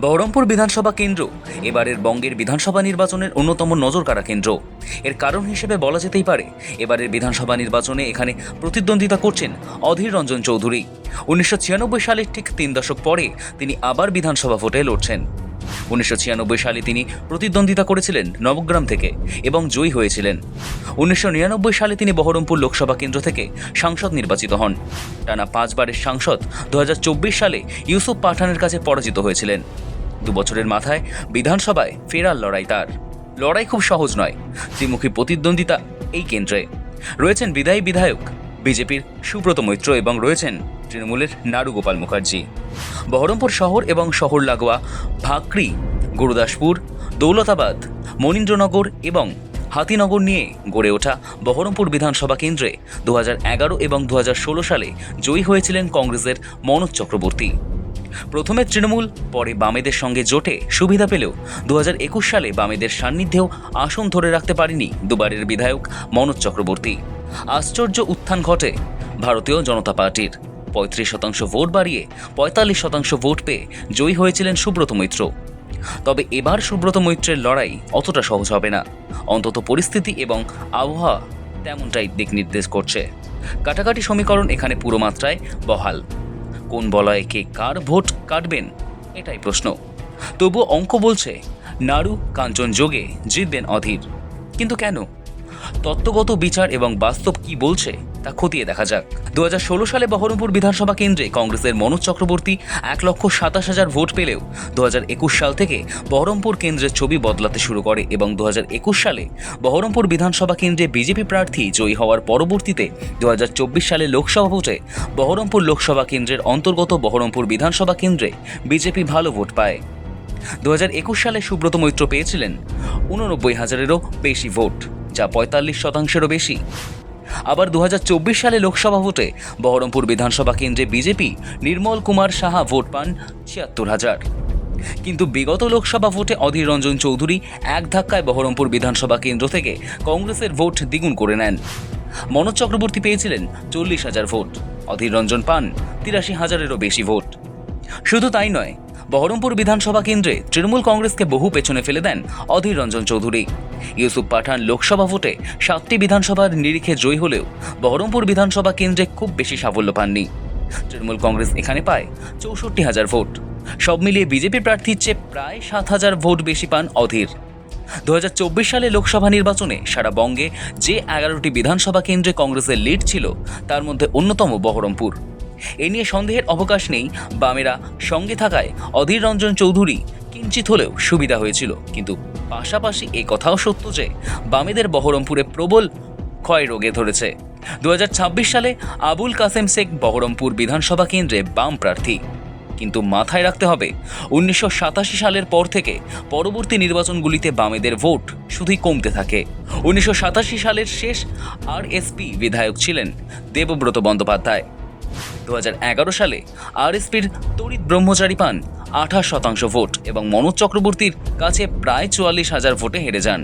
বহরমপুর বিধানসভা কেন্দ্র এবারের বঙ্গের বিধানসভা নির্বাচনের অন্যতম নজরকাড়া কেন্দ্র। এর কারণ হিসেবে বলা যেতেই পারে এবারের বিধানসভা নির্বাচনে এখানে প্রতিদ্বন্দ্বিতা করছেন অধীর রঞ্জন চৌধুরী। 1996 সালের ঠিক 3 দশক পরে তিনি আবার বিধানসভা ভোটে লড়ছেন। 1996 সালে তিনি প্রতিদ্বন্দ্বিতা করেছিলেন নবগ্রাম থেকে এবং জয়ী হয়েছিলেন। 1999 সালে তিনি বহরমপুর লোকসভা কেন্দ্র থেকে সাংসদ নির্বাচিত হন। টানা 5 বারের সাংসদ 2024 সালে ইউসুফ পাঠানের কাছে পরাজিত হয়েছিলেন। 2 বছরের মাথায় বিধানসভায় ফেরার লড়াই তার। লড়াই খুব সহজ নয়, ত্রিমুখী প্রতিদ্বন্দ্বিতা এই কেন্দ্রে। রয়েছেন বিদায়ী বিধায়ক বিজেপির সুব্রত মৈত্র এবং রয়েছেন তৃণমূলের নারুগোপাল মুখার্জি। বহরমপুর শহর এবং শহর লাগোয়া ভাকরি, গুরুদাসপুর, দৌলতাবাদ, মনীন্দ্রনগর এবং হাতিনগর নিয়ে গড়ে ওঠা বহরমপুর বিধানসভা কেন্দ্রে 2011 এবং 2016 সালে জয়ী হয়েছিলেন কংগ্রেসের মনোজ চক্রবর্তী। প্রথমে তৃণমূল, পরে বামেদের সঙ্গে জোটে সুবিধা পেলেও 2021 সালে বামেদের সান্নিধ্যেও আসন ধরে রাখতে পারেনি দুবারের বিধায়ক মনোজ চক্রবর্তী। আশ্চর্য উত্থান ঘটে ভারতীয় জনতা পার্টির। 35% ভোট বাড়িয়ে 45% ভোট পেয়ে জয়ী হয়েছিলেন সুব্রত মৈত্র। তবে এবার সুব্রত মৈত্রের লড়াই অতটা সহজ হবে না, অন্তত পরিস্থিতি এবং আবহাওয়া তেমনটাই দিক নির্দেশ করছে। কাটাকাটি সমীকরণ এখানে পুরো মাত্রায় বহাল। কোন বলয়ে কে কার ভোট কাটবেন এটাই প্রশ্ন। তবুও অঙ্ক বলছে নাড়ু কাঞ্চন যোগে জিতবেন অধীর। কিন্তু কেন? তত্ত্বগত বিচার এবং বাস্তব কি বলছে তা খতিয়ে দেখা যাক। 2016 সালে বহরমপুর বিধানসভা কেন্দ্রে কংগ্রেসের মনোজ চক্রবর্তী 1,27,000 ভোট পেলেও 2021 সাল থেকে বহরমপুর কেন্দ্রের ছবি বদলাতে শুরু করে এবং 2021 সালে বহরমপুর বিধানসভা কেন্দ্রে বিজেপি প্রার্থী জয়ী হওয়ার পরবর্তীতে 2024 সালে লোকসভা ভোটে বহরমপুর লোকসভা কেন্দ্রের অন্তর্গত বহরমপুর বিধানসভা কেন্দ্রে বিজেপি ভালো ভোট পায়। 2021 সালে সুব্রত মৈত্র পেয়েছিলেন 89,000-এরও বেশি ভোট, যা 45%-এরও বেশি। আবার 2024 সালে লোকসভা ভোটে বহরমপুর বিধানসভা কেন্দ্রে বিজেপি নির্মল কুমার সাহা ভোট পান 76,000। কিন্তু বিগত লোকসভা ভোটে অধীর রঞ্জন চৌধুরী এক ধাক্কায় বহরমপুর বিধানসভা কেন্দ্র থেকে কংগ্রেসের ভোট দ্বিগুণ করে নেন। মনোজ চক্রবর্তী পেয়েছিলেন 40,000 ভোট, অধীর রঞ্জন পান 83,000-এরও বেশি ভোট। শুধু তাই নয়, বহরমপুর বিধানসভা কেন্দ্রে তৃণমূল কংগ্রেসকে বহু পেছনে ফেলে দেন অধীর রঞ্জন চৌধুরী। ইউসুফ পাঠান লোকসভা ভোটে 7টি বিধানসভার নিরিখে জয়ী হলেও বহরমপুর বিধানসভা কেন্দ্রে খুব বেশি সাফল্য পাননি। তৃণমূল কংগ্রেস এখানে পায় 64,000 ভোট। সব মিলিয়ে বিজেপি প্রার্থীর চেয়ে প্রায় 7,000 ভোট বেশি পান অধীর। 2024 সালে লোকসভা নির্বাচনে সারা বঙ্গে যে 11টি বিধানসভা কেন্দ্রে কংগ্রেসের লিড ছিল তার মধ্যে অন্যতম বহরমপুর। এ নিয়ে সন্দেহের অবকাশ নেই, বামেরা সঙ্গে থাকায় অধীর রঞ্জন চৌধুরী কিঞ্চিত হলেও সুবিধা হয়েছিল। কিন্তু পাশাপাশি এই কথাও সত্য যে বামেদের বহরমপুরে প্রবল ক্ষয় রোগে ধরেছে। 2026 সালে আবুল কাসেম শেখ বহরমপুর বিধানসভা কেন্দ্রে বাম প্রার্থী। কিন্তু মাথায় রাখতে হবে 1987 সালের পর থেকে পরবর্তী নির্বাচনগুলিতে বামেদের ভোট শুধুই কমতে থাকে। 1987 সালের শেষ আরএসপি বিধায়ক ছিলেন দেবব্রত বন্দ্যোপাধ্যায়। 2011 সালে আরএসপির তড়িৎ ব্রহ্মচারী পান 28% ভোট এবং মনোজ চক্রবর্তীর কাছে প্রায় 44,000 ভোটে হেরে যান।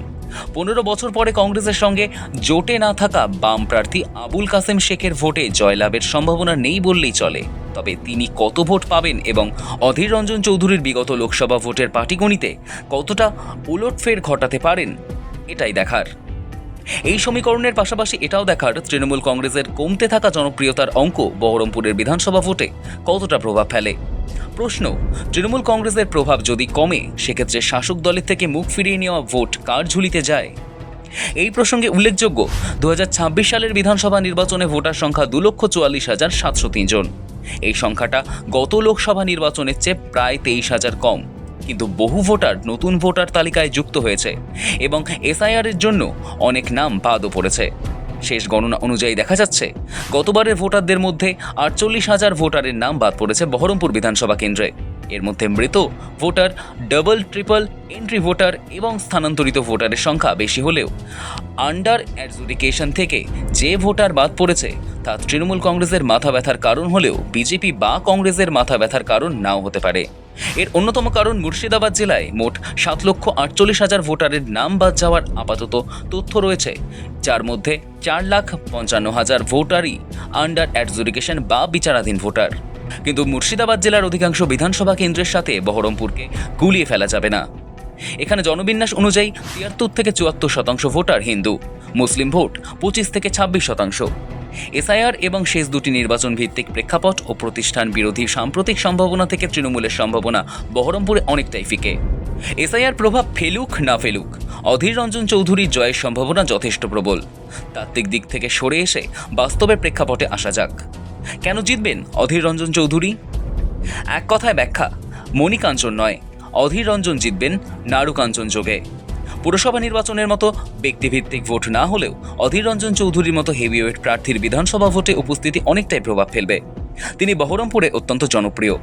15 বছর পরে কংগ্রেসের সঙ্গে জোটে না থাকা বাম প্রার্থী আবুল কাসেম শেখের ভোটে জয়লাভের সম্ভাবনা নেই বললেই চলে। তবে তিনি কত ভোট পাবেন এবং অধীর রঞ্জন চৌধুরীর বিগত লোকসভা ভোটের পাটিগণিতে কতটা উলটফের ঘটাতে পারেন এটাই দেখার। এই সমীকরণের পাশাপাশি এটাও দেখার তৃণমূল কংগ্রেসের কমতে থাকা জনপ্রিয়তার অঙ্ক বহরমপুরের বিধানসভা ভোটে কতটা প্রভাব ফেলে। প্রশ্ন, তৃণমূল কংগ্রেসের প্রভাব যদি কমে সেক্ষেত্রে শাসক দলের থেকে মুখ ফিরিয়ে নেওয়া ভোট কার ঝুলিতে যায়? এই প্রসঙ্গে উল্লেখযোগ্য, 2026 সালের বিধানসভা নির্বাচনে ভোটার সংখ্যা 2,44,703 জন। এই সংখ্যাটা গত লোকসভা নির্বাচনের চেয়ে প্রায় 23,000 কম। কিন্তু বহু ভোটার নতুন ভোটার তালিকায় যুক্ত হয়েছে এবং এসআইআর-এর জন্য অনেক নাম বাদও পড়েছে। শেষ গণনা অনুযায়ী দেখা যাচ্ছে গতবারের ভোটারদের মধ্যে 48,000 ভোটারের নাম বাদ পড়েছে বহরমপুর বিধানসভা কেন্দ্রে। এর মধ্যে মৃত voter, double triple entry voter এবং স্থানান্তরিত ভোটারের সংখ্যা বেশি হলেও আন্ডার অ্যাডজুডিকেশন থেকে যে ভোটার বাদ পড়েছে তা তৃণমূল কংগ্রেসের মাথা ব্যথার কারণ হলেও বিজেপি বা কংগ্রেসের মাথা ব্যথার কারণ নাও হতে পারে। এর অন্যতম কারণ মুর্শিদাবাদ জেলায় মোট 7,48,000 ভোটারের নাম বাদ যাওয়ার আপাতত তথ্য রয়েছে, যার মধ্যে 4,55,000 ভোটারই আন্ডার অ্যাডজুডিকেশন বা বিচারাধীন ভোটার। কিন্তু মুর্শিদাবাদ জেলার অধিকাংশ বিধানসভা কেন্দ্রের সাথে বহরমপুরকে গুলিয়ে ফেলা যাবে না। এখানে জনবিন্যাস অনুযায়ী ৭৩ থেকে ৭৪% ভোটার হিন্দু, মুসলিম ভোট ২৫ থেকে ২৬%। এসআইআর এবং শেষ দুটি নির্বাচন ভিত্তিক প্রেক্ষাপট ও প্রতিষ্ঠান বিরোধী সাম্প্রতিক সম্ভাবনা থেকে তৃণমূলের সম্ভাবনা বহরমপুরে অনেকটাই ফিকে। এসআইআর প্রভাব ফেলুক না ফেলুক, অধীর রঞ্জন চৌধুরীর জয়ের সম্ভাবনা যথেষ্ট প্রবল। তাত্ত্বিক দিক থেকে সরে এসে বাস্তবের প্রেক্ষাপটে আসা যাক। কেন জিতবেন অধীর রঞ্জন চৌধুরী? এক কথায় ব্যাখ্যা, মণি কাঞ্চন নয়, অধীর রঞ্জন জিতবেন নাড়ু কাঞ্চন যোগে। পুরসভা নির্বাচনের মতো ব্যক্তিভিত্তিক ভোট না হলেও অধীর রঞ্জন চৌধুরীর মতো হেভিওয়েট প্রার্থীর বিধানসভা ভোটে উপস্থিতি অনেকটাই প্রভাব ফেলবে। তিনি বহরমপুরে অত্যন্ত জনপ্রিয়।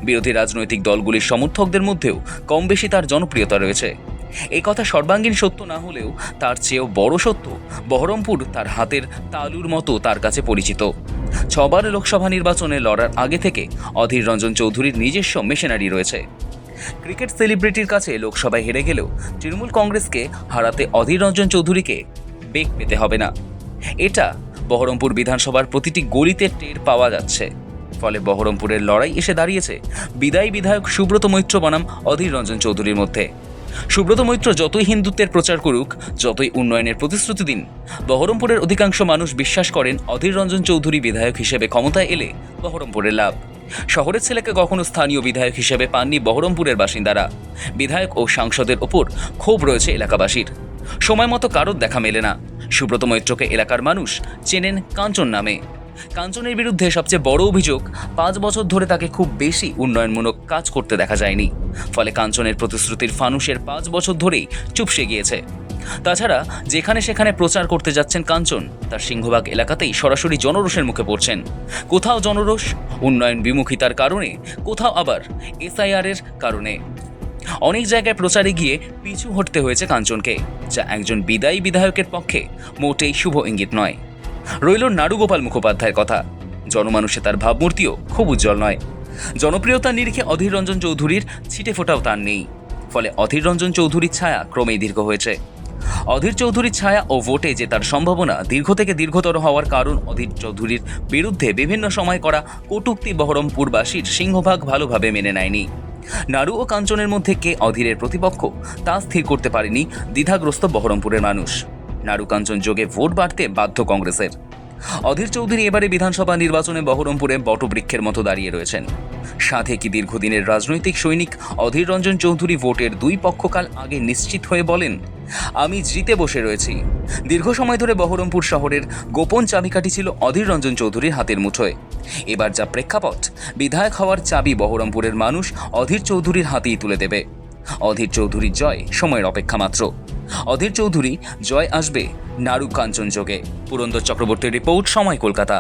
বিরোধী রাজনৈতিক দলগুলির সমর্থকদের মধ্যেও কম বেশি তার জনপ্রিয়তা রয়েছে। এই কথা সর্বাঙ্গীন সত্য না হলেও তার চেয়েও বড় সত্য, বহরমপুর তার হাতের তালুর মতো তার কাছে পরিচিত। ৬বার লোকসভা নির্বাচনে লড়ার আগে থেকে অধীর রঞ্জন চৌধুরীর নিজস্ব মেশিনারি রয়েছে। ক্রিকেট সেলিব্রিটির কাছে লোকসভায় হেরে গেলেও তৃণমূল কংগ্রেসকে হারাতে অধীর রঞ্জন চৌধুরীকে বেগ পেতে হবে না। এটা বহরমপুর বিধানসভার প্রতিটি গলিতে টের পাওয়া যাচ্ছে। ফলে বহরমপুরের লড়াই এসে দাঁড়িয়েছে বিদায়ী বিধায়ক সুব্রত মৈত্র বনাম অধীর রঞ্জন চৌধুরীর মধ্যে। সুব্রত মৈত্র যতই হিন্দুত্বের প্রচার করুক, যতই উন্নয়নের প্রতিশ্রুতি দিন, বহরমপুরের অধিকাংশ মানুষ বিশ্বাস করেন অধীর রঞ্জন চৌধুরী বিধায়ক হিসেবে ক্ষমতায় এলে বহরমপুরের লাভ। শহরের ছেলেকে কখনো স্থানীয় বিধায়ক হিসেবে পাননি বহরমপুরের বাসিন্দারা। বিধায়ক ও সাংসদের ওপর ক্ষোভ রয়েছে এলাকাবাসীর। সময় মতো কারোর দেখা মেলে না। সুব্রত মৈত্রকে এলাকার মানুষ চেনেন কাঞ্চন নামে। কাঞ্চনের বিরুদ্ধে সবচেয়ে বড় অভিযোগ, ৫ বছর ধরে তাকে খুব বেশি উন্নয়নমূলক কাজ করতে দেখা যায়নি। ফলে কাঞ্চনের প্রতিশ্রুতির ফানুষের ৫ বছর ধরেই চুপসে গিয়েছে। তাছাড়া যেখানে সেখানে প্রচার করতে যাচ্ছেন কাঞ্চন, তার সিংহভাগ এলাকাতেই সরাসরি জনরোষের মুখে পড়ছেন। কোথাও জনরোষ উন্নয়ন বিমুখিতার কারণে, কোথাও আবার এসআইআরের কারণে। অনেক জায়গায় প্রচারে গিয়ে পিছু হটতে হয়েছে কাঞ্চনকে, যা একজন বিদায়ী বিধায়কের পক্ষে মোটেই শুভ ইঙ্গিত নয়। রইল নাড়ুগোপাল মুখোপাধ্যায়ের কথা। জনমানুষে তার ভাবমূর্তিও খুব উজ্জ্বল নয়। জনপ্রিয়তার নিরিখে অধীর রঞ্জন চৌধুরীর ছিটে ফোটাও তার নেই। ফলে অধীর রঞ্জন চৌধুরীর ছায়া ক্রমেই দীর্ঘ হয়েছে। অধীর চৌধুরীর ছায়া ও ভোটে জেতার সম্ভাবনা দীর্ঘ থেকে দীর্ঘতর হওয়ার কারণ অধীর চৌধুরীর বিরুদ্ধে বিভিন্ন সময় করা কটূক্তি বহরমপুরবাসীর সিংহভাগ ভালোভাবে মেনে নেয়নি। নাড়ু ও কাঞ্চনের মধ্যে কে অধীরের প্রতিপক্ষ তা স্থির করতে পারেনি দ্বিধাগ্রস্ত বহরমপুরের মানুষ। নাড়ু কাঞ্চন যোগে ভোট বাড়তে বাধ্য কংগ্রেসের। অধীর চৌধুরী এবারে বিধানসভা নির্বাচনে বহরমপুরে বটবৃক্ষের মতো দাঁড়িয়ে রয়েছেন। সাথে কি দীর্ঘদিনের রাজনৈতিক সৈনিক অধীর রঞ্জন চৌধুরী ভোটের দুই পক্ষকাল আগে নিশ্চিত হয়ে বলেন, আমি জিতে বসে রয়েছি। দীর্ঘ সময় ধরে বহরমপুর শহরের গোপন চাবিকাঠি ছিল অধীর রঞ্জন চৌধুরীর হাতের মুঠোয়। এবার যা প্রেক্ষাপট, বিধায়ক হওয়ার চাবি বহরমপুরের মানুষ অধীর চৌধুরীর হাতেই তুলে দেবে। অধীর চৌধুরীর জয় সময়ের অপেক্ষা মাত্র। অধীর চৌধুরী জয় আসবে নাড়ু কাঞ্চন যোগে। পুরন্দর চক্রবর্তীর রিপোর্ট, সময়, কলকাতা।